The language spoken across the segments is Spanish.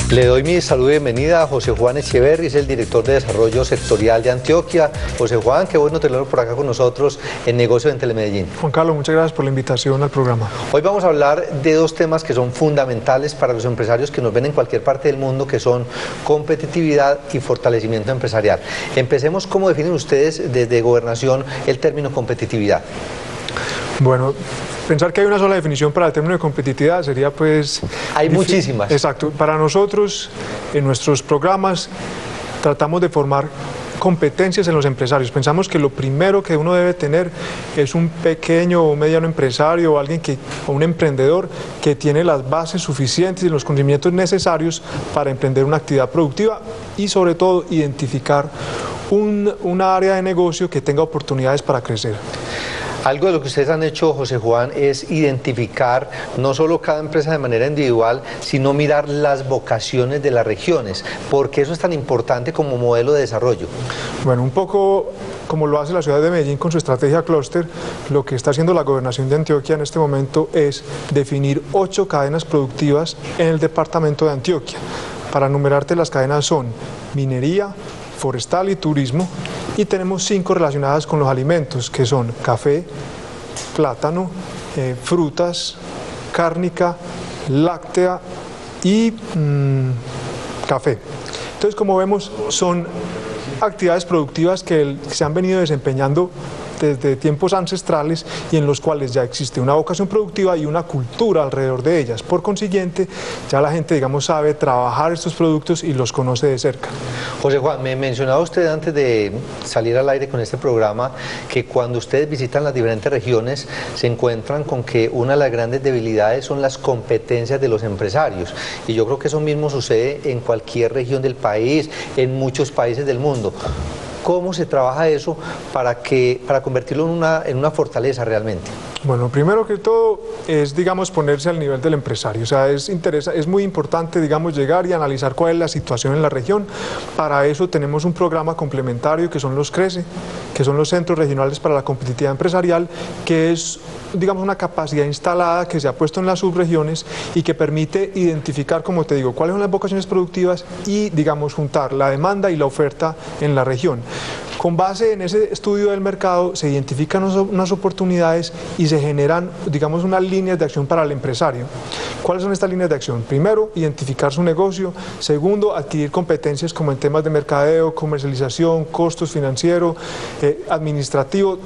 Le doy mi saludo y bienvenida a José Juan Echeverri, es el director de Desarrollo Sectorial de Antioquia. José Juan, qué bueno tenerlo por acá con nosotros en Negocios en Telemedellín. Juan Carlos, muchas gracias por la invitación al programa. Hoy vamos a hablar de dos temas que son fundamentales para los empresarios que nos ven en cualquier parte del mundo, que son competitividad y fortalecimiento empresarial. Empecemos, ¿cómo definen ustedes desde Gobernación el término competitividad? Bueno, pensar que hay una sola definición para el término de competitividad sería pues... Hay muchísimas. Exacto. Para nosotros, en nuestros programas, tratamos de formar competencias en los empresarios. Pensamos que lo primero que uno debe tener es un pequeño o mediano empresario o alguien o un emprendedor que tiene las bases suficientes y los conocimientos necesarios para emprender una actividad productiva y sobre todo identificar una área de negocio que tenga oportunidades para crecer. Algo de lo que ustedes han hecho, José Juan, es identificar no solo cada empresa de manera individual, sino mirar las vocaciones de las regiones. ¿Por qué eso es tan importante como modelo de desarrollo? Bueno, un poco como lo hace la ciudad de Medellín con su estrategia clúster, lo que está haciendo la Gobernación de Antioquia en este momento es definir 8 cadenas productivas en el departamento de Antioquia. Para enumerarte, las cadenas son minería, forestal y turismo, y tenemos 5 relacionadas con los alimentos, que son café, plátano, frutas, cárnica, láctea y café. Entonces, como vemos, son actividades productivas que se han venido desempeñando desde tiempos ancestrales y en los cuales ya existe una vocación productiva y una cultura alrededor de ellas. Por consiguiente, ya la gente, digamos, sabe trabajar estos productos y los conoce de cerca. José Juan, me mencionaba usted antes de salir al aire con este programa que cuando ustedes visitan las diferentes regiones se encuentran con que una de las grandes debilidades son las competencias de los empresarios, y yo creo que eso mismo sucede en cualquier región del país, en muchos países del mundo. ¿Cómo se trabaja eso para convertirlo en una fortaleza realmente? Bueno, primero que todo es, digamos, ponerse al nivel del empresario. O sea, es muy importante, digamos, llegar y analizar cuál es la situación en la región. Para eso tenemos un programa complementario que son los CRECE, que son los Centros Regionales para la Competitividad Empresarial, que es, digamos, una capacidad instalada que se ha puesto en las subregiones y que permite identificar, como te digo, cuáles son las vocaciones productivas y, digamos, juntar la demanda y la oferta en la región. Con base en ese estudio del mercado se identifican unas oportunidades y se generan, digamos, unas líneas de acción para el empresario. ¿Cuáles son estas líneas de acción? Primero, identificar su negocio. Segundo, adquirir competencias como en temas de mercadeo, comercialización, costos financieros, administrativo,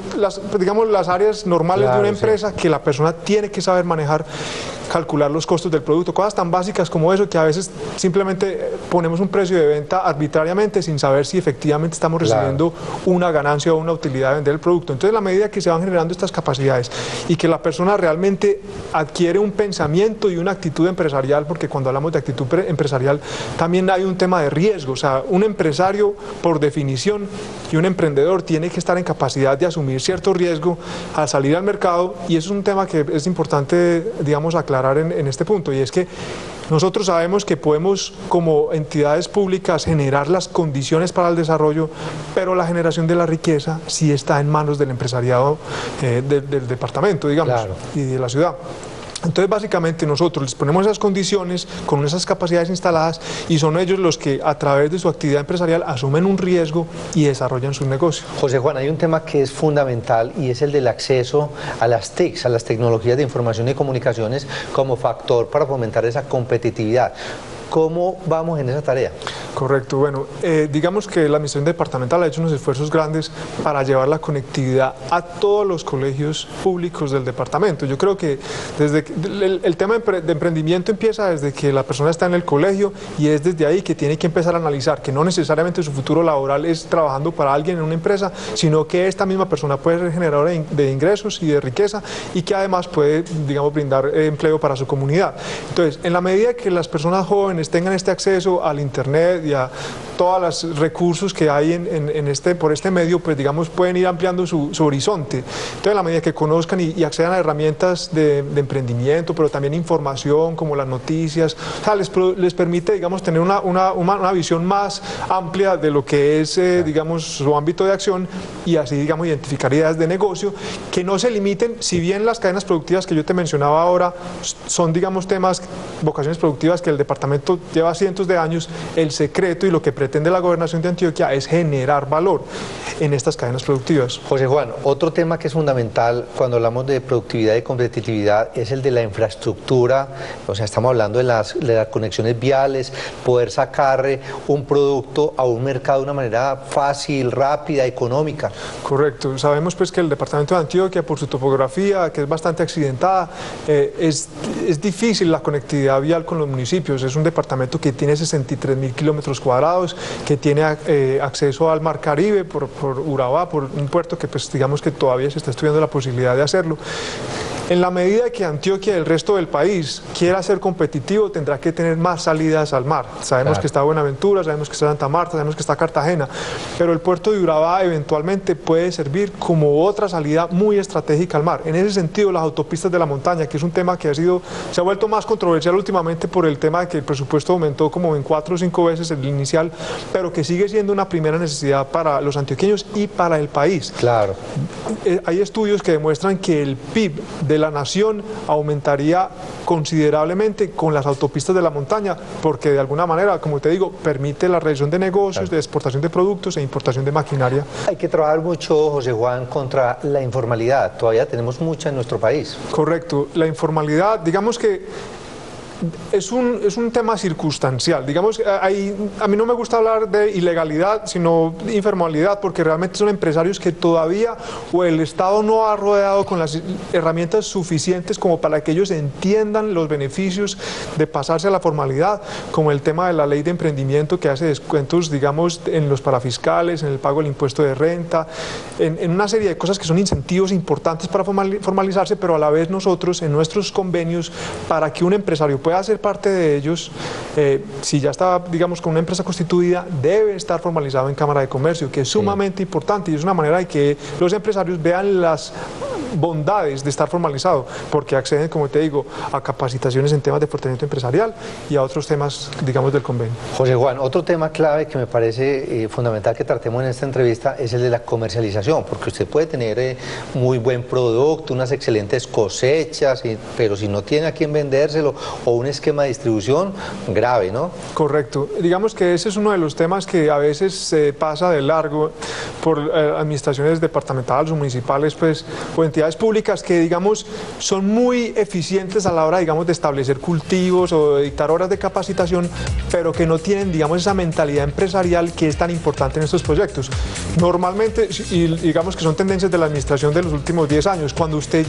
digamos, las áreas normales de una empresa que la persona tiene que saber manejar, calcular los costos del producto, cosas tan básicas como eso, que a veces simplemente ponemos un precio de venta arbitrariamente sin saber si efectivamente estamos recibiendo una ganancia o una utilidad de vender el producto. Entonces, a medida que se van generando estas capacidades y que la persona realmente adquiere un pensamiento y una actitud empresarial, porque cuando hablamos de actitud empresarial también hay un tema de riesgo. O sea, un empresario por definición y un emprendedor tiene que estar en capacidad de asumir cierto riesgo al salir al mercado, y eso es un tema que es importante, digamos, aclarar en este punto, y es que nosotros sabemos que podemos, como entidades públicas, generar las condiciones para el desarrollo, pero la generación de la riqueza sí está en manos del empresariado del departamento, digamos, y de la ciudad. Entonces, básicamente, nosotros les ponemos esas condiciones con esas capacidades instaladas y son ellos los que, a través de su actividad empresarial, asumen un riesgo y desarrollan su negocio. José Juan, hay un tema que es fundamental y es el del acceso a las TICs, a las tecnologías de información y comunicaciones, como factor para fomentar esa competitividad. ¿Cómo vamos en esa tarea? Correcto, bueno, digamos que la administración departamental ha hecho unos esfuerzos grandes para llevar la conectividad a todos los colegios públicos del departamento. Yo creo que el tema de emprendimiento empieza desde que la persona está en el colegio, y es desde ahí que tiene que empezar a analizar que no necesariamente su futuro laboral es trabajando para alguien en una empresa, sino que esta misma persona puede ser generadora de ingresos y de riqueza, y que además puede, digamos, brindar empleo para su comunidad. Entonces, en la medida que las personas jóvenes tengan este acceso al internet y a todos los recursos que hay por este medio, pues digamos, pueden ir ampliando su horizonte. Entonces, a la medida que conozcan y accedan a herramientas de emprendimiento, pero también información como las noticias, o sea, les permite, digamos, tener una visión más amplia de lo que es, digamos, su ámbito de acción, y así, digamos, identificar ideas de negocio que no se limiten. Si bien las cadenas productivas que yo te mencionaba ahora son, digamos, temas, vocaciones productivas que el departamento lleva cientos de años, el secreto y lo que pretende la gobernación de Antioquia es generar valor en estas cadenas productivas. José Juan, otro tema que es fundamental cuando hablamos de productividad y competitividad es el de la infraestructura. O sea, estamos hablando de las conexiones viales, poder sacar un producto a un mercado de una manera fácil, rápida, económica. Correcto. Sabemos pues que el departamento de Antioquia, por su topografía, que es bastante accidentada, es difícil la conectividad vial con los municipios. Es un departamento que tiene 63.000 kilómetros cuadrados, que tiene acceso al Mar Caribe por Urabá, por un puerto que pues digamos que todavía se está estudiando la posibilidad de hacerlo. En la medida que Antioquia y el resto del país quiera ser competitivo, tendrá que tener más salidas al mar. Sabemos que está Buenaventura, sabemos que está Santa Marta, sabemos que está Cartagena, pero el puerto de Urabá eventualmente puede servir como otra salida muy estratégica al mar. En ese sentido, las autopistas de la montaña, que es un tema que se ha vuelto más controversial últimamente por el tema de que el presupuesto aumentó como en 4 o 5 veces el inicial, pero que sigue siendo una primera necesidad para los antioqueños y para el país. Claro. Hay estudios que demuestran que el PIB de la nación aumentaría considerablemente con las autopistas de la montaña, porque de alguna manera, como te digo, permite la realización de negocios, de exportación de productos e importación de maquinaria. Hay que trabajar mucho, José Juan, contra la informalidad. Todavía tenemos mucha en nuestro país. Correcto. La informalidad, digamos que es un tema circunstancial. Digamos, a mí no me gusta hablar de ilegalidad, sino de informalidad, porque realmente son empresarios que todavía o el Estado no ha rodeado con las herramientas suficientes como para que ellos entiendan los beneficios de pasarse a la formalidad, como el tema de la ley de emprendimiento que hace descuentos, digamos, en los parafiscales, en el pago del impuesto de renta, en una serie de cosas que son incentivos importantes para formalizarse, pero a la vez nosotros en nuestros convenios, para que un empresario pueda ser parte de ellos, si ya está, digamos, con una empresa constituida, debe estar formalizado en Cámara de Comercio, que es sumamente importante, y es una manera de que los empresarios vean las bondades de estar formalizado, porque acceden, como te digo, a capacitaciones en temas de fortalecimiento empresarial y a otros temas, digamos, del convenio. José Juan, otro tema clave que me parece fundamental que tratemos en esta entrevista es el de la comercialización, porque usted puede tener muy buen producto, unas excelentes cosechas, pero si no tiene a quién vendérselo o un esquema de distribución, grave, ¿no? Correcto. Digamos que ese es uno de los temas que a veces se pasa de largo por administraciones departamentales o municipales, pues, o entidades públicas que, digamos, son muy eficientes a la hora, digamos, de establecer cultivos o de dictar horas de capacitación, pero que no tienen, digamos, esa mentalidad empresarial que es tan importante en estos proyectos. Normalmente, y digamos que son tendencias de la administración de los últimos 10 años, cuando usted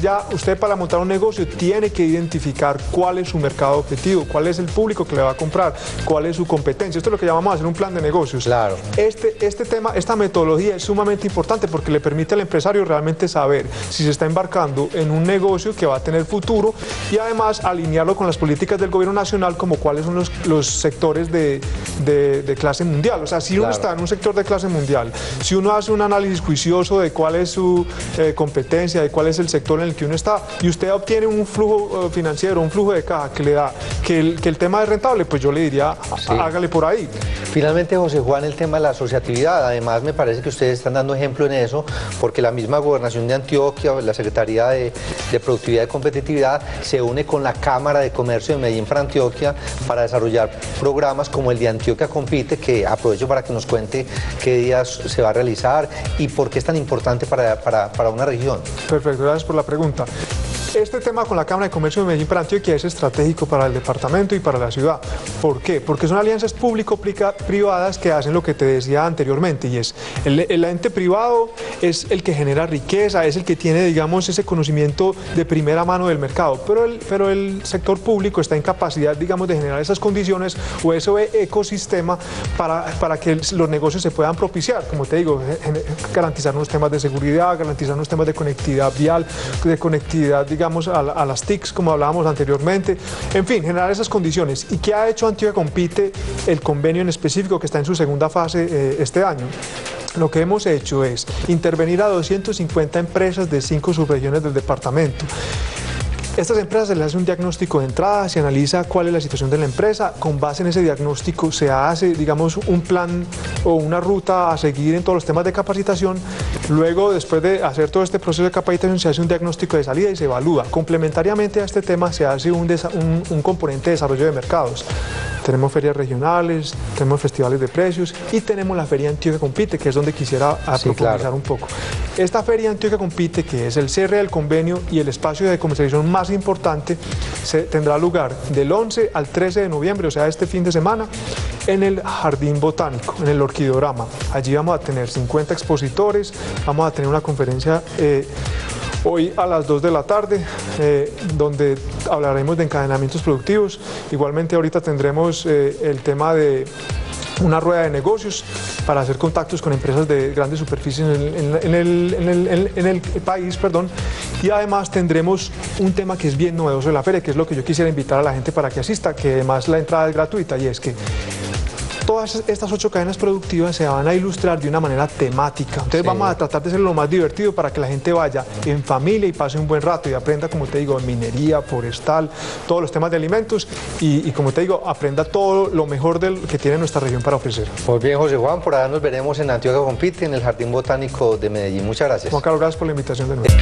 para montar un negocio tiene que identificar cuál es su mercado objetivo, cuál es el público que le va a comprar, cuál es su competencia. Esto es lo que llamamos hacer un plan de negocios. Claro. Este tema, esta metodología es sumamente importante porque le permite al empresario realmente saber si se está embarcando en un negocio que va a tener futuro y además alinearlo con las políticas del gobierno nacional, como cuáles son los sectores de clase mundial. O sea, si uno está en un sector de clase mundial, si uno hace un análisis juicioso de cuál es su competencia, de cuál es el sector en el que uno está, y usted obtiene un flujo financiero, un flujo de caja que le da que el tema es rentable, pues yo le diría, hágale por ahí. Finalmente, José Juan, el tema de la asociatividad. Además, me parece que ustedes están dando ejemplo en eso, porque la misma Gobernación de Antioquia, la Secretaría de Productividad y Competitividad, se une con la Cámara de Comercio de Medellín para Antioquia para desarrollar programas como el de Antioquia Compite, que aprovecho para que nos cuente qué días se va a realizar y por qué es tan importante para una región. Perfecto, gracias por la pregunta. Este tema con la Cámara de Comercio de Medellín para Antioquia es estratégico para el departamento y para la ciudad. ¿Por qué? Porque son alianzas público-privadas que hacen lo que te decía anteriormente, y es el ente privado es el que genera riqueza, es el que tiene, digamos, ese conocimiento de primera mano del mercado, pero el sector público está en capacidad, digamos, de generar esas condiciones o ese ecosistema para que los negocios se puedan propiciar, como te digo, garantizar unos temas de seguridad, garantizar unos temas de conectividad vial, de conectividad, digamos, digamos, a las TICs, como hablábamos anteriormente. En fin, generar esas condiciones. ¿Y qué ha hecho Antioquia Compite, el convenio en específico que está en su segunda fase este año? Lo que hemos hecho es intervenir a 250 empresas de 5 subregiones del departamento. Estas empresas se les hace un diagnóstico de entrada, se analiza cuál es la situación de la empresa, con base en ese diagnóstico se hace, digamos, un plan o una ruta a seguir en todos los temas de capacitación. Luego, después de hacer todo este proceso de capacitación, se hace un diagnóstico de salida y se evalúa. Complementariamente a este tema se hace un componente de desarrollo de mercados. Tenemos ferias regionales, tenemos festivales de precios y tenemos la Feria Antioquia Compite, que es donde quisiera profundizar un poco. Esta Feria Antioquia Compite, que es el cierre del convenio y el espacio de comercialización más importante, tendrá lugar del 11 al 13 de noviembre, o sea, este fin de semana, en el Jardín Botánico, en el Orquidorama. Allí vamos a tener 50 expositores, vamos a tener una conferencia hoy a las 2 de la tarde, donde hablaremos de encadenamientos productivos. Igualmente ahorita tendremos el tema de una rueda de negocios para hacer contactos con empresas de grandes superficies en el país, y además tendremos un tema que es bien novedoso de la feria, que es lo que yo quisiera invitar a la gente para que asista, que además la entrada es gratuita, y es que todas estas 8 cadenas productivas se van a ilustrar de una manera temática. Entonces vamos a tratar de hacerlo lo más divertido para que la gente vaya en familia y pase un buen rato y aprenda, como te digo, minería, forestal, todos los temas de alimentos y como te digo, aprenda todo lo mejor que tiene nuestra región para ofrecer. Muy bien, José Juan, por allá nos veremos en Antioquia Compite, en el Jardín Botánico de Medellín. Muchas gracias. Juan Carlos, gracias por la invitación de nuevo.